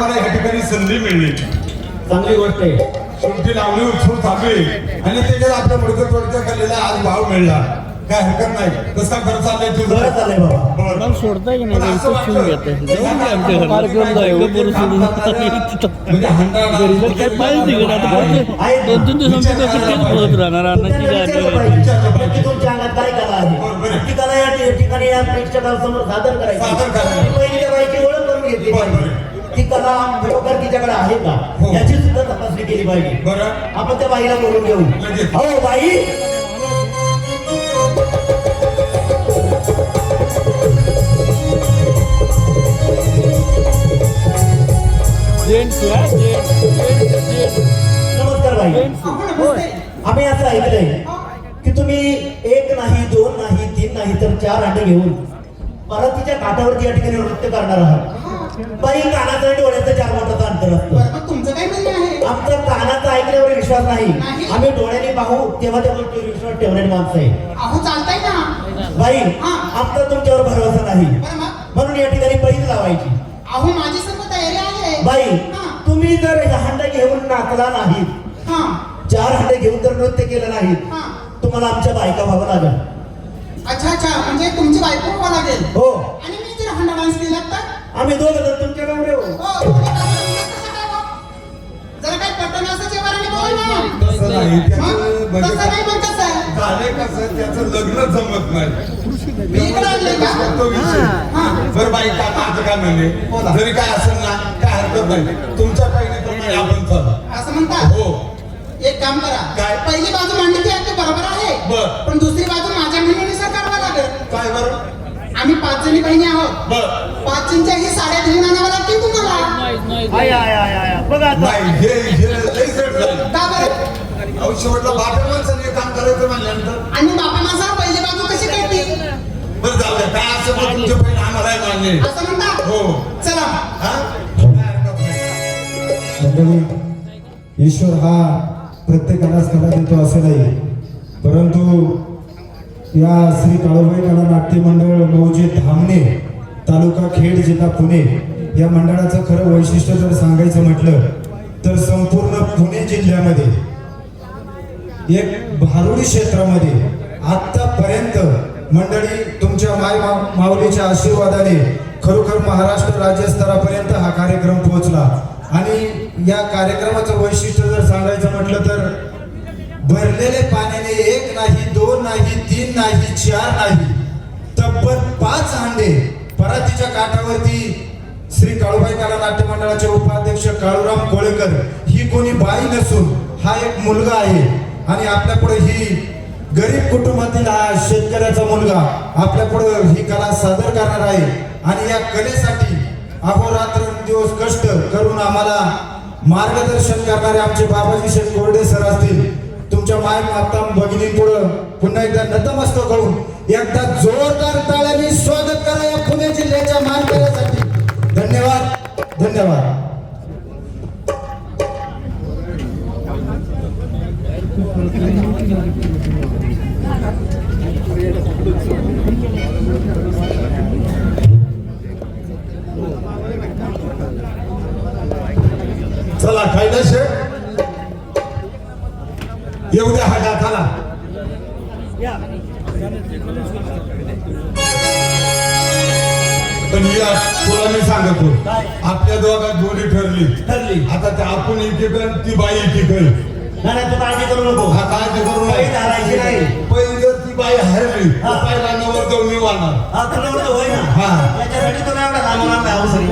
मला या ठिकाणी संधी मिळली. चांगली गोष्ट आहे. शेवटी लावली उत्सव चालू आहे आणि त्याच्यात आपल्या मुडकं तोडक्या कलेला आज भाव मिळला. काय हरकत नाही. कसं खरं चाललंय तुझं? बरं चाललंय बाबा. मला सोडताय की नाही पण असं इथं शिवून घेताय वाटतं, जाऊन दे आमच्या घरी कार्यक्रम जाय बरोबर सोडून म्हणजे हंडाळा- घरी काय पाहिजे तिकडे आता आहे. 2-3 दिवसांनी कसं तेच बोलत राहणार अन्नाची त्यांना गाठी विचारलं व्हायची. पाहिजे. नक्की तुमच्या अंगात काय कला आहे? बरोबर आहे. ती कला या ठिकाणी या प्रेक्षकांसमोर सादर करायची. सादर करायची. पहिली त्या बाईची ओळख करून घेतली बरोबर पाहिजे. आहे. ती कला खरोखर तिच्याकडे आहे का हो. याची सुद्धा तपासणी केली पाहिजे. बरं. आपण त्या बाईला बोलून घेऊ. लगेच. हो बाई, जेंट्स नमस्कार बाई. होय. आम्ही असं ऐकलंय की तुम्ही 1 नाही 2 नाही 3 नाही तर 4 अंडे घेऊन परतीच्या काठावरती या ठिकाणी नृत्य करणार आहात. बाई, कानाचा आणि डोळ्याचा 4 बोटाचा अंतर असतं. मग तुमचं काय म्हणणं आहे? आमचा कानाचा ऐकल्यावर विश्वास नाही. नाही. आम्ही डोळ्याने पाहू तेव्हा त्या गोष्टीवर विश्वास ठेवणारी माणसं आहे. अहो चालतंय ना. बाई, हा. आमचा तुमच्यावर भरोसा नाही बरं मग? म्हणून या ठिकाणी पैज लावायची. अहो माझी सर्व तयारी आहे. बाई, हा. तुम्ही जर हंडा घेऊन नाचला नाहीत, हा 4 हंडे घेऊन जर नृत्य केलं नाहीत, हा. तुम्हाला आमच्या बायका व्हावं लागेल. अच्छा अच्छा, म्हणजे तुमची बायको व्हावं लागेल. हो, आणि मी जर हंडा डान्स केला तर? आम्ही दोघं जण तुमच्या नवरे हो. हो, तुम्ही काय म्हणता? कसं काय हो? जरा काय पटकन असं जेवायला बोल ना. तसं नाही. मग त्याचं तसं नाही मग कसं? झालंय कसं त्याचं लग्न जमत नाही. मी इकडे आणलंय का? तो विषय. बरं बाई, का माझं काय म्हणणे जरी काय असेल ना काय हरकत नाही. तुमच्या पहिल्याप्रमाणे आपण चालू. असं म्हणता? हो. एक काम करा. काय? पहिली बाजू मांडली ती अगदी बरोबर आहे. बरं. पण दुसरी बाजू माझ्या म्हणण्यानुसार करावं लागेल. काय बरं? आम्ही 5 जणी बहिणी आहोत. बरं. 5 चिंच्याही साड्या घेऊन आणाव्या लागतील तुम्हाला. आय आय आय आय बघा आता. नाही, हे लई सेट झालं. का बरं? अहो, शेवटला बापे माणसाने हे काम करायचं म्हणल्यानंतर आणि बापा माझा पहिली बाजू कशी कळती? बरं जाऊ द्या. काय असं पण तुमच्या पहिलं आम्हालाही मान्य आहे. असं म्हणता? हो. चला. हा? काय हरकत नाही. मंडळी, ईश्वर हा प्रत्येकालाच कला देतो असं नाही, परंतु या श्री काळूबाई कला नाट्य मंडळ मौजे धामणे, तालुका खेड, जिल्हा पुणे या मंडळाचं खरं वैशिष्ट्य जर सांगायचं म्हटलं तर संपूर्ण पुणे जिल्ह्यामध्ये एक भारुडी क्षेत्रामध्ये आतापर्यंत मंडळी तुमच्या माऊलीच्या आशीर्वादाने खरोखर महाराष्ट्र राज्यस्तरापर्यंत हा कार्यक्रम पोहोचला. आणि या कार्यक्रमाचं वैशिष्ट्य जर सांगायचं म्हटलं तर भरलेले पाण्याने 1 नाही 2 नाही 3 नाही 4 नाही तब्बल 5 हांडे परातीच्या काठावरती श्री काळूबाई कला नाट्य मंडळाचे उपाध्यक्ष काळूराम कोळेकर ही कोणी बाई नसून हा एक मुलगा आहे. आणि आपल्या पुढे ही गरीब कुटुंबातील हा शेतकऱ्याचा मुलगा आपल्या पुढे ही कला सादर करणार आहे. आणि या कलेसाठी अहोरात्र दिवस कष्ट करून आम्हाला मार्गदर्शन करणारे आमचे बाबाजी शेठ कोरडे सर असतील. तुमच्या माय माता भगिनी पुढे पुन्हा एकदा नतमस्तक होऊन एकदा जोरदार टाळ्यांनी स्वागत करा या पुणे जिल्ह्याच्या मानकऱ्यासाठी. धन्यवाद धन्यवाद. चला फायदा शेठ येऊ द्या. हा गाथाला पण या तुला मी सांगतो आपल्या दोघात बोली ठरली. आता ते आपण एकीकडे ती बाई एकीकडे. नाही तू काळजी करू नको. हा काळजी करू बाई धरायची नाही. पहिली जर ती बाई हरली तर पहिला नवर जाऊन मी वाहणार. हा तर एवढं होय ना. हा. याच्यासाठी तुला एवढा लांब लांब अवसर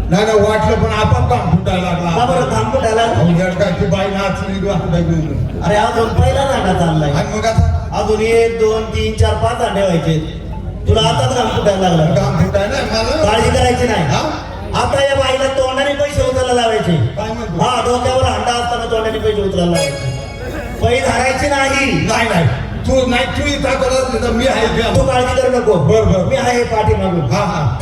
नाही नाही वाटलं पण आपाप काम फुटायला का लागला बरं थांब कुठाला की बाई नाचली आणि अरे अजून पहिला दांडा चाललाय मग आता अजून 1 2 3 4 5 दांडे व्हायचे तुला आताच घाम फुटायला लागला काम फुटाय ना मला काळजी करायची नाही हा? आता या बाईला तोंडाने पैसे उचलायला लावायचे काय म्हणतो? हा डोक्यावर अंडा असताना तोंडाने पैसे उचलायला लावायचे पै धरायची नाही नाही नाही तू इथं करत नाही तर मी आहे तू काळजी करू नको बरं, बरं. मी आहे पाठीमागून हा हा